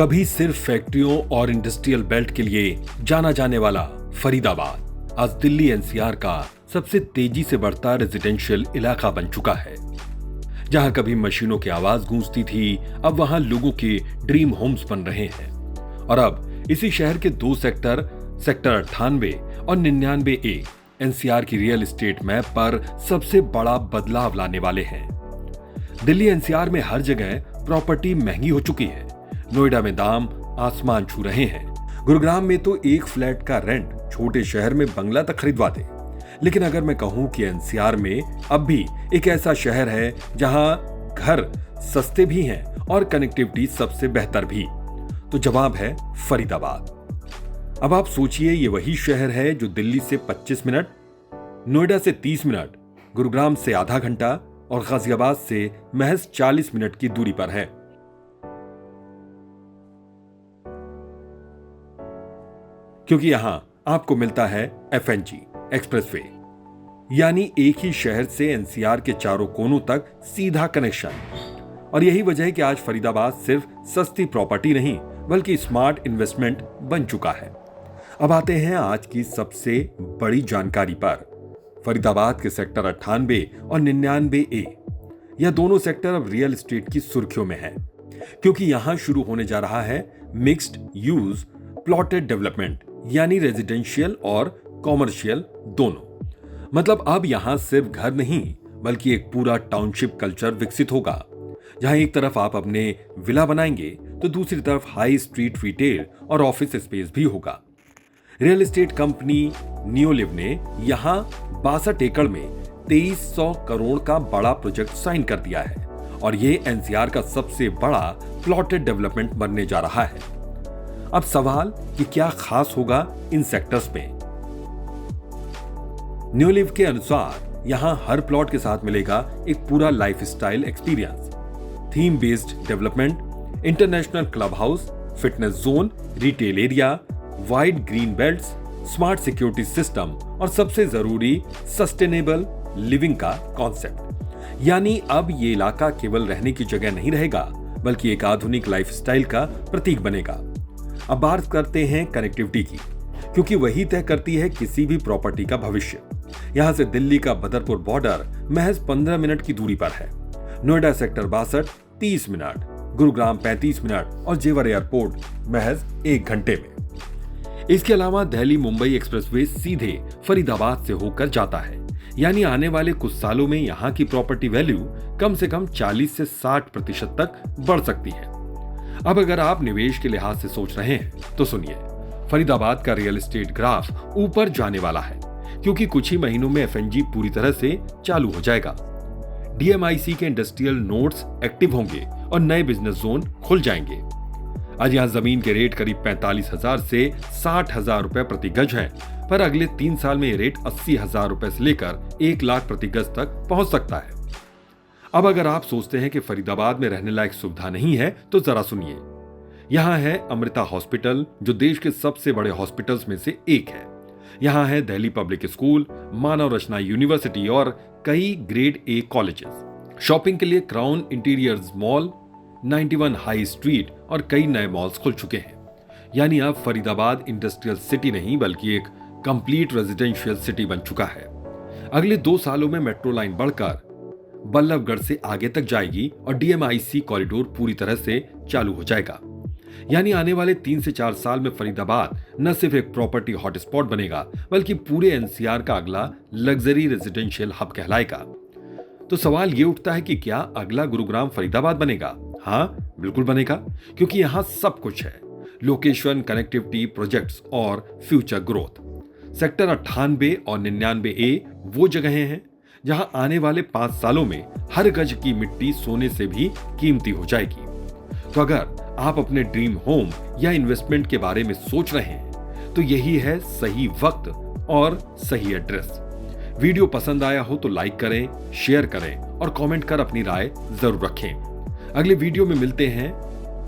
कभी सिर्फ फैक्ट्रियों और इंडस्ट्रियल बेल्ट के लिए जाना जाने वाला फरीदाबाद आज दिल्ली एनसीआर का सबसे तेजी से बढ़ता रेजिडेंशियल इलाका बन चुका है। जहां कभी मशीनों की आवाज गूंजती थी, अब वहां लोगों के ड्रीम होम्स बन रहे हैं। और अब इसी शहर के दो सेक्टर 98 और 99A एनसीआर की रियल एस्टेट मैप पर सबसे बड़ा बदलाव लाने वाले हैं। दिल्ली एनसीआर में हर जगह प्रॉपर्टी महंगी हो चुकी है। नोएडा में दाम आसमान छू रहे हैं। गुरुग्राम में तो एक फ्लैट का रेंट छोटे शहर में बंगला तक खरीदवा दे। लेकिन अगर मैं कहूं कि एनसीआर में अब भी एक ऐसा शहर है जहां घर सस्ते भी हैं और कनेक्टिविटी सबसे बेहतर भी, तो जवाब है फरीदाबाद। अब आप सोचिए, ये वही शहर है जो दिल्ली से 25 मिनट, नोएडा से 30 मिनट, गुरुग्राम से आधा घंटा और गाजियाबाद से महज 40 मिनट की दूरी पर है। क्योंकि यहां आपको मिलता है एफएनजी एक्सप्रेसवे, यानी एक ही शहर से एनसीआर के चारों कोनों तक सीधा कनेक्शन। और यही वजह है कि आज फरीदाबाद सिर्फ सस्ती प्रॉपर्टी नहीं बल्कि स्मार्ट इन्वेस्टमेंट बन चुका है। अब आते हैं आज की सबसे बड़ी जानकारी पर। फरीदाबाद के सेक्टर 98 और 99A, यह दोनों सेक्टर अब रियल एस्टेट की सुर्खियों में हैं, क्योंकि यहां शुरू होने जा रहा है मिक्स्ड यूज प्लॉटेड डेवलपमेंट, यानी रेजिडेंशियल और कॉमर्शियल दोनों। मतलब अब यहां सिर्फ घर नहीं बल्कि एक पूरा टाउनशिप कल्चर विकसित होगा, जहां एक तरफ आप अपने विला बनाएंगे तो दूसरी तरफ हाई स्ट्रीट रिटेल और ऑफिस स्पेस भी होगा। रियल एस्टेट कंपनी नियोलिव ने यहां 62 एकड़ में 2300 करोड़ का बड़ा प्रोजेक्ट साइन कर दिया है और ये एनसीआर का सबसे बड़ा प्लॉटेड डेवलपमेंट बनने जा रहा है। अब सवाल कि क्या खास होगा इन सेक्टर्स में। नियोलिव के अनुसार यहां हर प्लॉट के साथ मिलेगा एक पूरा lifestyle experience, theme based development, international club house, fitness zone, retail area, wide green belts, smart security system और सबसे जरूरी सस्टेनेबल लिविंग का कॉन्सेप्ट। यानी अब ये इलाका केवल रहने की जगह नहीं रहेगा बल्कि एक आधुनिक लाइफस्टाइल का प्रतीक बनेगा। अब बात करते हैं कनेक्टिविटी की, क्योंकि वही तय करती है किसी भी प्रॉपर्टी का भविष्य। यहां से दिल्ली का बदरपुर बॉर्डर महज 15 मिनट की दूरी पर है। Noida sector 62 30 minute, Gurugram 35 minute और जेवर एयरपोर्ट महज 1 घंटे में। इसके अलावा दिल्ली मुंबई एक्सप्रेसवे सीधे फरीदाबाद से होकर जाता है। यानी आने वाले कुछ सालों में यहां की प्रॉपर्टी वैल्यू कम से कम 40 से 60% तक बढ़ सकती है। अब अगर आप निवेश के लिहाज से सोच रहे हैं तो सुनिए, फरीदाबाद का रियल एस्टेट ग्राफ ऊपर जाने वाला है, क्योंकि कुछ ही महीनों में एफएनजी पूरी तरह से चालू हो जाएगा। डीएमआईसी के इंडस्ट्रियल नोड्स एक्टिव होंगे और नए बिजनेस जोन खुल जाएंगे। आज यहां जमीन के रेट करीब 45,000 से 60,000 रुपए प्रति गज है, पर अगले 3 साल में ये रेट 80,000 रुपए से लेकर 1 लाख प्रति गज तक पहुंच सकता है। अब अगर आप सोचते हैं कि फरीदाबाद में रहने लायक सुविधा नहीं है तो जरा सुनिए। यहां है अमृता हॉस्पिटल, जो देश के सबसे बड़े हॉस्पिटल्स में से एक है। यहां है दिल्ली पब्लिक स्कूल, मानव रचना यूनिवर्सिटी और कई ग्रेड A कॉलेजेस। शॉपिंग के लिए crown interiors mall, 91 high street और कई नए मॉल्स खुल चुके हैं। यानी अब फरीदाबाद इंडस्ट्रियल सिटी नहीं बल्कि एक कंप्लीट रेजिडेंशियल सिटी बन चुका है। अगले 2 सालों में मेट्रो लाइन बढ़कर बल्लभगढ़ से आगे तक जाएगी और डीएमआईसी कॉरिडोर पूरी तरह से चालू हो जाएगा। यानी आने वाले 3 से 4 साल में फरीदाबाद न सिर्फ एक प्रॉपर्टी हॉटस्पॉट बनेगा बल्कि पूरे एनसीआर का अगला लग्जरी रेजिडेंशियल हब कहलाएगा। तो सवाल ये उठता है कि क्या अगला गुरुग्राम फरीदाबाद बनेगा? हाँ, बिल्कुल बनेगा, क्योंकि यहां सब कुछ है। लोकेशन, कनेक्टिविटी, प्रोजेक्ट्स और फ्यूचर ग्रोथ। सेक्टर 98 और 99A वो जगहें हैं जहां आने वाले 5 सालों में हर गज की मिट्टी सोने से भी कीमती हो जाएगी। तो अगर आप अपने ड्रीम होम या इन्वेस्टमेंट के बारे में सोच रहे हैं तो यही है सही वक्त और सही एड्रेस। वीडियो पसंद आया हो तो लाइक करें, शेयर करें और कमेंट कर अपनी राय जरूर रखें। अगले वीडियो में मिलते हैं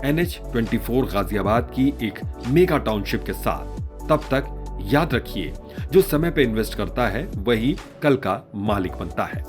NH24 गाजियाबाद की एक मेगा टाउनशिप के साथ। तब तक याद रखिए, जो समय पे इन्वेस्ट करता है वही कल का मालिक बनता है।